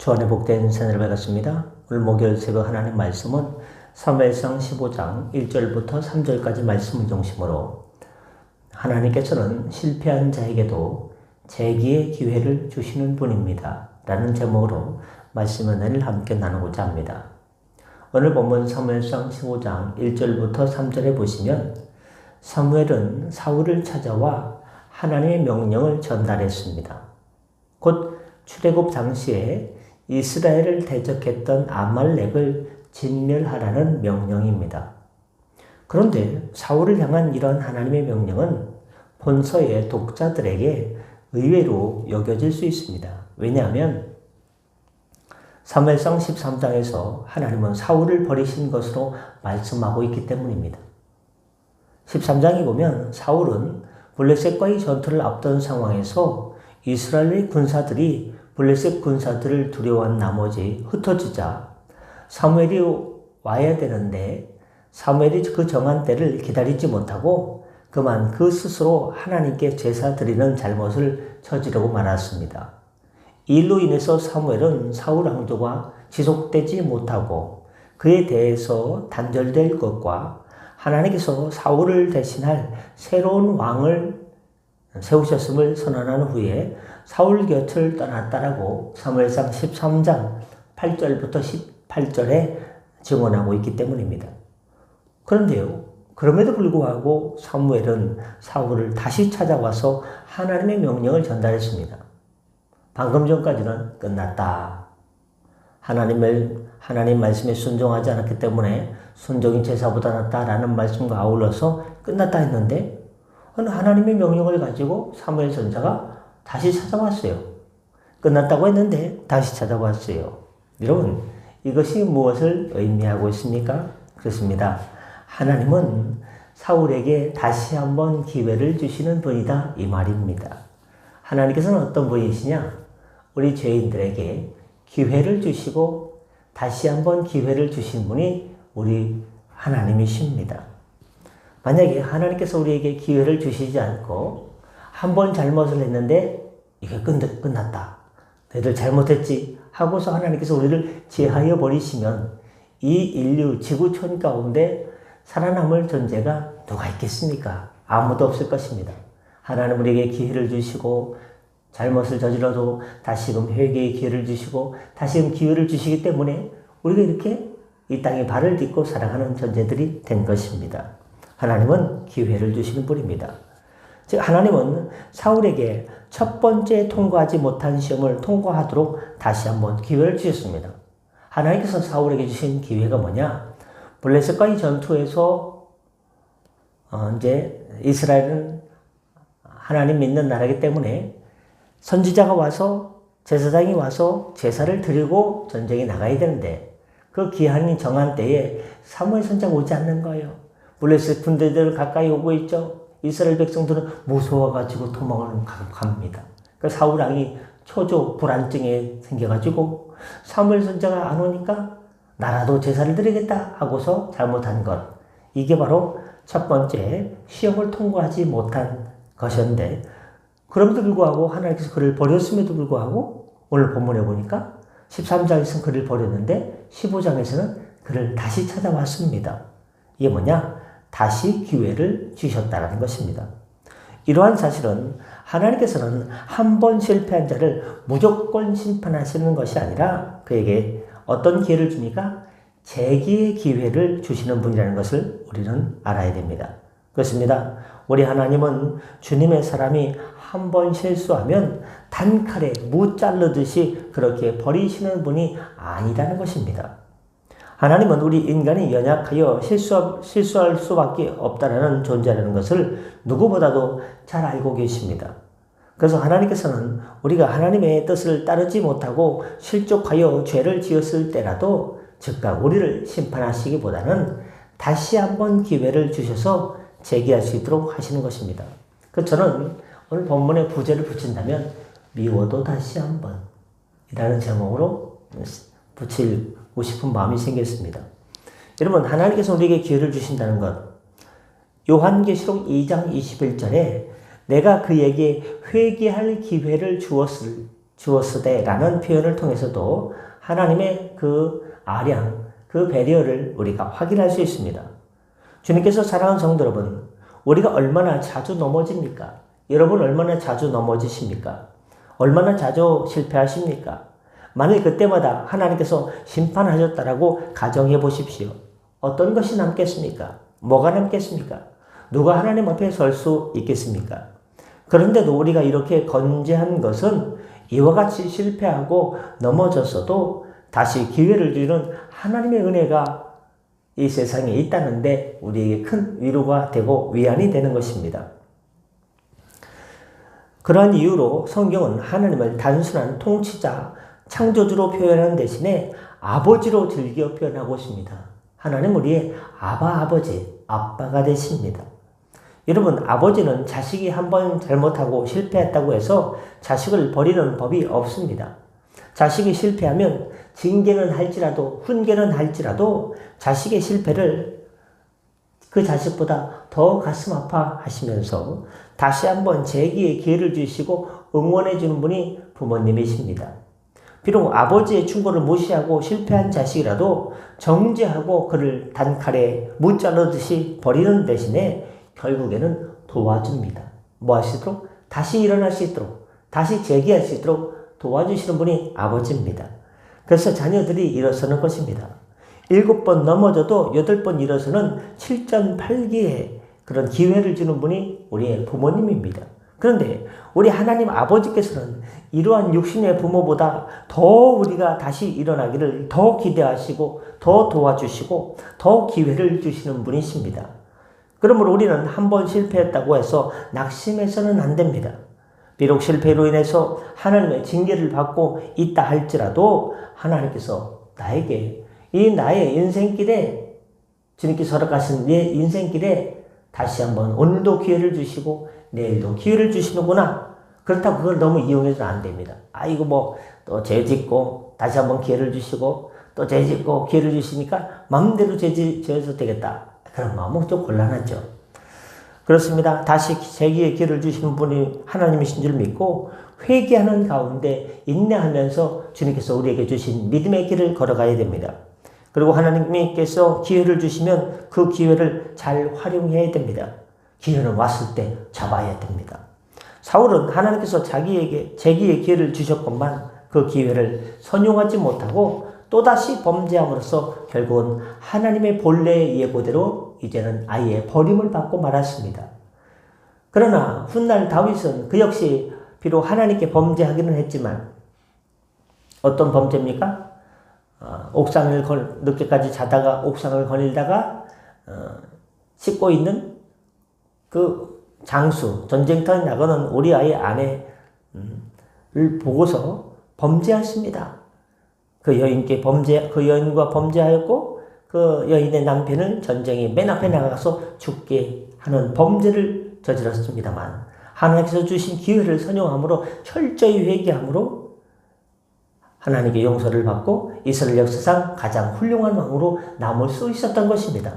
주 안에 복된 새날을 밝았습니다. 오늘 목요일 새벽 하나님 말씀은 사무엘상 15장 1절부터 3절까지 말씀을 중심으로 하나님께서는 실패한 자에게도 재기의 기회를 주시는 분입니다. 라는 제목으로 말씀 은혜를 함께 나누고자 합니다. 오늘 본문 사무엘상 15장 1절부터 3절에 보시면 사무엘은 사울을 찾아와 하나님의 명령을 전달했습니다. 곧 출애굽 당시에 이스라엘을 대적했던 아말렉을 진멸하라는 명령입니다. 그런데 사울을 향한 이런 하나님의 명령은 본서의 독자들에게 의외로 여겨질 수 있습니다. 왜냐하면 사무엘상 13장에서 하나님은 사울을 버리신 것으로 말씀하고 있기 때문입니다. 13장에 보면 사울은 블레셋과의 전투를 앞둔 상황에서 이스라엘의 군사들이 블레셋 군사들을 두려워한 나머지 흩어지자 사무엘이 와야 되는데 사무엘이 그 정한 때를 기다리지 못하고 그만 그 스스로 하나님께 제사 드리는 잘못을 저지르고 말았습니다. 이 일로 인해서 사무엘은 사울 왕조가 지속되지 못하고 그에 대해서 단절될 것과 하나님께서 사울을 대신할 새로운 왕을 세우셨음을 선언한 후에 사울 곁을 떠났다라고 사무엘상 13장 8절부터 18절에 증언하고 있기 때문입니다. 그런데요, 그럼에도 불구하고 사무엘은 사울을 다시 찾아와서 하나님의 명령을 전달했습니다. 방금 전까지는 끝났다. 하나님 말씀에 순종하지 않았기 때문에 순종이 제사보다 낫다라는 말씀과 아울러서 끝났다 했는데 하나님의 명령을 가지고 사무엘 선지자가 다시 찾아왔어요. 끝났다고 했는데 다시 찾아왔어요. 여러분, 이것이 무엇을 의미하고 있습니까? 그렇습니다. 하나님은 사울에게 다시 한번 기회를 주시는 분이다, 이 말입니다. 하나님께서는 어떤 분이시냐? 우리 죄인들에게 기회를 주시고 다시 한번 기회를 주신 분이 우리 하나님이십니다. 만약에 하나님께서 우리에게 기회를 주시지 않고 한 번 잘못을 했는데 이게 끝났다. 너희들 잘못했지 하고서 하나님께서 우리를 제하여 버리시면 이 인류 지구촌 가운데 살아남을 존재가 누가 있겠습니까? 아무도 없을 것입니다. 하나님 우리에게 기회를 주시고 잘못을 저질러도 다시금 회개의 기회를 주시고 다시금 기회를 주시기 때문에 우리가 이렇게 이 땅에 발을 딛고 살아가는 존재들이 된 것입니다. 하나님은 기회를 주시는 분입니다. 즉 하나님은 사울에게 첫 번째 통과하지 못한 시험을 통과하도록 다시 한번 기회를 주셨습니다. 하나님께서 사울에게 주신 기회가 뭐냐? 블레셋과의 전투에서 이제 이스라엘은 하나님 믿는 나라이기 때문에 선지자가 와서 제사장이 와서 제사를 드리고 전쟁에 나가야 되는데 그 기한이 정한 때에 사무엘 선지자가 오지 않는 거예요. 블레셋 군대들 가까이 오고 있죠. 이스라엘 백성들은 무서워가지고 도망을 갑니다. 그 사울 왕이 초조 불안증에 생겨가지고 사무엘 선지자가 안 오니까 나라도 제사를 드리겠다 하고서 잘못한 것. 이게 바로 첫 번째 시험을 통과하지 못한 것이었는데 그럼에도 불구하고 하나님께서 그를 버렸음에도 불구하고 오늘 본문에 보니까 13장에서는 그를 버렸는데 15장에서는 그를 다시 찾아왔습니다. 이게 뭐냐? 다시 기회를 주셨다는 것입니다. 이러한 사실은 하나님께서는 한 번 실패한 자를 무조건 심판하시는 것이 아니라 그에게 어떤 기회를 줍니까? 재기의 기회를 주시는 분이라는 것을 우리는 알아야 됩니다. 그렇습니다. 우리 하나님은 주님의 사람이 한 번 실수하면 단칼에 무 자르듯이 그렇게 버리시는 분이 아니라는 것입니다. 하나님은 우리 인간이 연약하여 실수할 수밖에 없다는 존재라는 것을 누구보다도 잘 알고 계십니다. 그래서 하나님께서는 우리가 하나님의 뜻을 따르지 못하고 실족하여 죄를 지었을 때라도 즉각 우리를 심판하시기보다는 다시 한번 기회를 주셔서 재기할 수 있도록 하시는 것입니다. 그래서 저는 오늘 본문에 부제를 붙인다면 미워도 다시 한번 이라는 제목으로 붙이고 싶은 마음이 생겼습니다. 여러분, 하나님께서 우리에게 기회를 주신다는 것, 요한계시록 2장 21절에 내가 그에게 회개할 기회를 주었을 주었으되라는 표현을 통해서도 하나님의 그 아량, 그 배려를 우리가 확인할 수 있습니다. 주님께서 사랑하는 성도 여러분, 우리가 얼마나 자주 넘어집니까? 여러분 얼마나 자주 넘어지십니까? 얼마나 자주 실패하십니까? 만일 그때마다 하나님께서 심판하셨다라고 가정해 보십시오. 어떤 것이 남겠습니까? 뭐가 남겠습니까? 누가 하나님 앞에 설 수 있겠습니까? 그런데도 우리가 이렇게 건재한 것은 이와 같이 실패하고 넘어졌어도 다시 기회를 주는 하나님의 은혜가 이 세상에 있다는데 우리에게 큰 위로가 되고 위안이 되는 것입니다. 그러한 이유로 성경은 하나님을 단순한 통치자, 창조주로 표현하는 대신에 아버지로 즐겨 표현하고 있습니다. 하나님 우리의 아버지, 아빠가 되십니다. 여러분, 아버지는 자식이 한번 잘못하고 실패했다고 해서 자식을 버리는 법이 없습니다. 자식이 실패하면 징계는 할지라도, 훈계는 할지라도 자식의 실패를 그 자식보다 더 가슴 아파하시면서 다시 한번 재기의 기회를 주시고 응원해 주는 분이 부모님이십니다. 비록 아버지의 충고를 무시하고 실패한 자식이라도 정죄하고 그를 단칼에 무자르듯이 버리는 대신에 결국에는 도와줍니다. 뭐 하시도록? 다시 일어날 수 있도록, 다시 재기할 수 있도록 도와주시는 분이 아버지입니다. 그래서 자녀들이 일어서는 것입니다. 7번 넘어져도 8번 일어서는 7전8기의 그런 기회를 주는 분이 우리의 부모님입니다. 그런데 우리 하나님 아버지께서는 이러한 육신의 부모보다 더 우리가 다시 일어나기를 더 기대하시고 더 도와주시고 더 기회를 주시는 분이십니다. 그러므로 우리는 한번 실패했다고 해서 낙심해서는 안 됩니다. 비록 실패로 인해서 하나님의 징계를 받고 있다 할지라도 하나님께서 나에게 나의 인생길에 주님께서 허락하신 내 인생길에 다시 한번 오늘도 기회를 주시고 내일도 기회를 주시는구나. 그렇다고 그걸 너무 이용해서는 안 됩니다. 이거 또 죄 짓고 다시 한번 기회를 주시고 또 죄 짓고 기회를 주시니까 마음대로 죄 지어도 되겠다. 그런 마음은 좀 곤란하죠. 그렇습니다. 다시 재기의 기회를 주시는 분이 하나님이신 줄 믿고 회개하는 가운데 인내하면서 주님께서 우리에게 주신 믿음의 길을 걸어가야 됩니다. 그리고 하나님께서 기회를 주시면 그 기회를 잘 활용해야 됩니다. 기회는 왔을 때 잡아야 됩니다. 사울은 하나님께서 자기에게 재기의 기회를 주셨건만 그 기회를 선용하지 못하고 또다시 범죄함으로써 결국은 하나님의 본래의 예고대로 이제는 아예 버림을 받고 말았습니다. 그러나 훗날 다윗은 그 역시 비록 하나님께 범죄하기는 했지만 어떤 범죄입니까? 늦게까지 자다가 옥상을 거닐다가 씻고 있는 그 장수, 전쟁터에 나가는 우리아의 아내를 보고서 범죄했습니다. 그 여인과 범죄하였고 그 여인의 남편을 전쟁의 맨 앞에 나가서 죽게 하는 범죄를 저질렀습니다만 하나님께서 주신 기회를 선용함으로 철저히 회개함으로 하나님께 용서를 받고 이스라엘 역사상 가장 훌륭한 왕으로 남을 수 있었던 것입니다.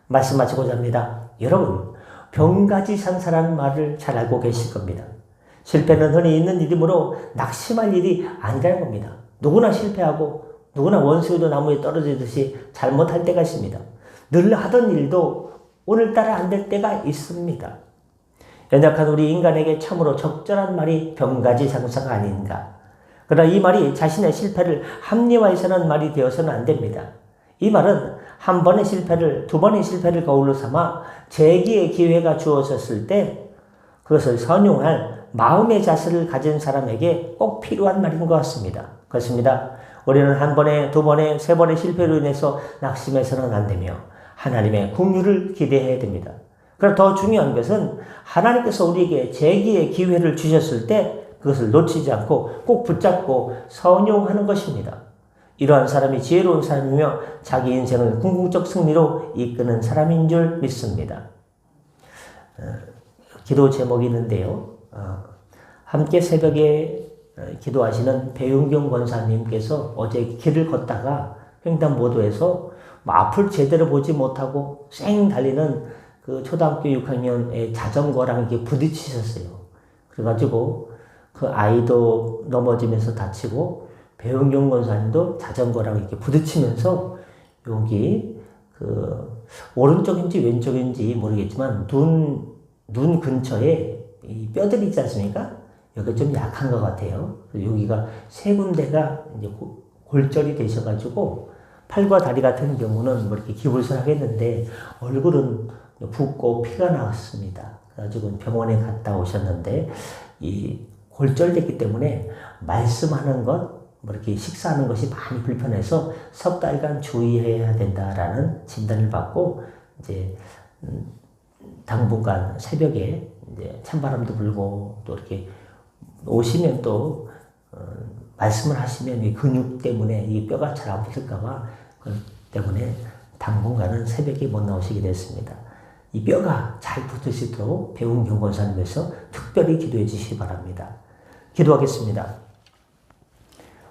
말씀마치고자 합니다. 여러분, 병가지산사라는 말을 잘 알고 계실 겁니다. 실패는 흔히 있는 일이므로 낙심할 일이 아니라는 겁니다. 누구나 실패하고 누구나 원수에도 나무에 떨어지듯이 잘못할 때가 있습니다. 늘 하던 일도 오늘따라 안 될 때가 있습니다. 연약한 우리 인간에게 참으로 적절한 말이 병가지상사가 아닌가. 그러나 이 말이 자신의 실패를 합리화해서는 말이 되어서는 안 됩니다. 이 말은 한 번의 실패를, 두 번의 실패를 거울로 삼아 재기의 기회가 주어졌을 때 그것을 선용할 마음의 자세를 가진 사람에게 꼭 필요한 말인 것 같습니다. 그렇습니다. 우리는 한 번에, 두 번에, 세 번의 실패로 인해서 낙심해서는 안 되며 하나님의 긍휼을 기대해야 됩니다. 그리고 더 중요한 것은 하나님께서 우리에게 재기의 기회를 주셨을 때 그것을 놓치지 않고 꼭 붙잡고 선용하는 것입니다. 이러한 사람이 지혜로운 사람이며 자기 인생을 궁극적 승리로 이끄는 사람인 줄 믿습니다. 기도 제목이 있는데요. 함께 새벽에 기도하시는 배윤경 권사님께서 어제 길을 걷다가 횡단보도에서 앞을 제대로 보지 못하고 쌩 달리는 그 초등학교 6학년의 자전거랑 이렇게 부딪히셨어요. 그래가지고 그 아이도 넘어지면서 다치고 배은경 권사님도 자전거랑 이렇게 부딪히면서 여기 그 오른쪽인지 왼쪽인지 모르겠지만 눈 근처에 이 뼈들이 있지 않습니까? 여기가 좀 약한 것 같아요. 여기가 세 군데가 이제 골절이 되셔가지고 팔과 다리 같은 경우는 뭐 이렇게 기불선하겠는데 얼굴은 붓고 피가 나왔습니다. 그래가지고 병원에 갔다 오셨는데 이 골절됐기 때문에 말씀하는 것, 뭐 이렇게 식사하는 것이 많이 불편해서 석 달간 주의해야 된다라는 진단을 받고 이제 당분간 새벽에 이제 찬바람도 불고 또 이렇게 오시면 또 말씀을 하시면 이 근육 때문에 이 뼈가 잘 안 붙을까봐 그 때문에 당분간은 새벽에 못 나오시게 됐습니다. 이 뼈가 잘 붙을 수 있도록 배은경 권사님께서 특별히 기도해 주시기 바랍니다. 기도하겠습니다.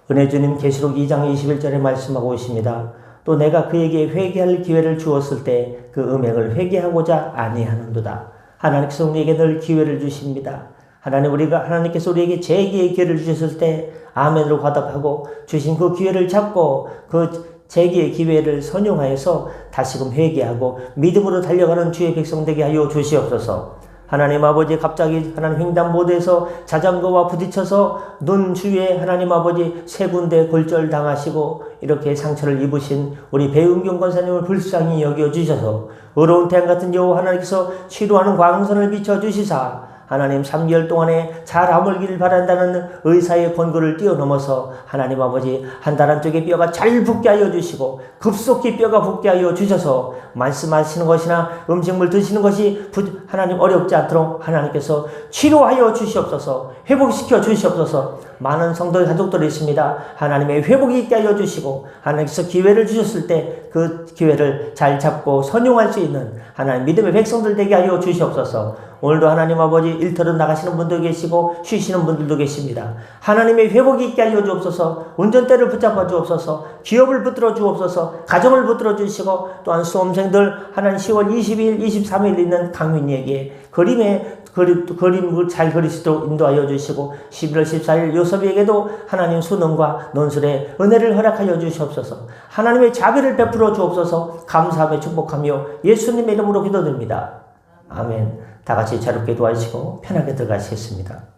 은혜 주님 계시록 2장 21절에 말씀하고 있습니다. 또 내가 그에게 회개할 기회를 주었을 때 그 음행을 회개하고자 아니하는도다. 하나님께서 우리에게 늘 기회를 주십니다. 하나님께서 우리에게 재기의 기회를 주셨을 때 아멘으로 화답하고 주신 그 기회를 잡고 그 재기의 기회를 선용하여서 다시금 회개하고 믿음으로 달려가는 주의 백성 되게 하여 주시옵소서. 하나님 아버지 갑자기 하나님 횡단보도에서 자전거와 부딪혀서 눈 주위에 하나님 아버지 세 군데 골절 당하시고 이렇게 상처를 입으신 우리 배은경 권사님을 불쌍히 여겨주셔서 어려운 태양 같은 여호 하나님께서 치료하는 광선을 비춰주시사 하나님 3개월 동안에 잘 아물기를 바란다는 의사의 권고를 뛰어넘어서 하나님 아버지 한 달 한쪽에 뼈가 잘 붙게 하여 주시고 급속히 뼈가 붙게 하여 주셔서 말씀하시는 것이나 음식물 드시는 것이 하나님 어렵지 않도록 하나님께서 치료하여 주시옵소서. 회복시켜 주시옵소서. 많은 성도의 가족들이 있습니다. 하나님의 회복이 있게 하여 주시고 하나님께서 기회를 주셨을 때 그 기회를 잘 잡고 선용할 수 있는 하나님 믿음의 백성들 되게 하여 주시옵소서. 오늘도 하나님 아버지 일터로 나가시는 분도 계시고 쉬시는 분들도 계십니다. 하나님의 회복이 있게 하여 주옵소서. 운전대를 붙잡아 주옵소서. 기업을 붙들어 주옵소서. 가정을 붙들어 주시고 또한 수험생들 하나님 10월 22일 23일 있는 강윤이에게 그림을 잘 그릴 수 있도록 인도하여 주시고 11월 14일 요섭이에게도 하나님 수능과 논술의 은혜를 허락하여 주시옵소서. 하나님의 자비를 베풀어 주옵소서. 감사하며 축복하며 예수님의 이름으로 기도드립니다. 아멘. 다 같이 자유롭게 도와주시고 편하게 들어가시겠습니다.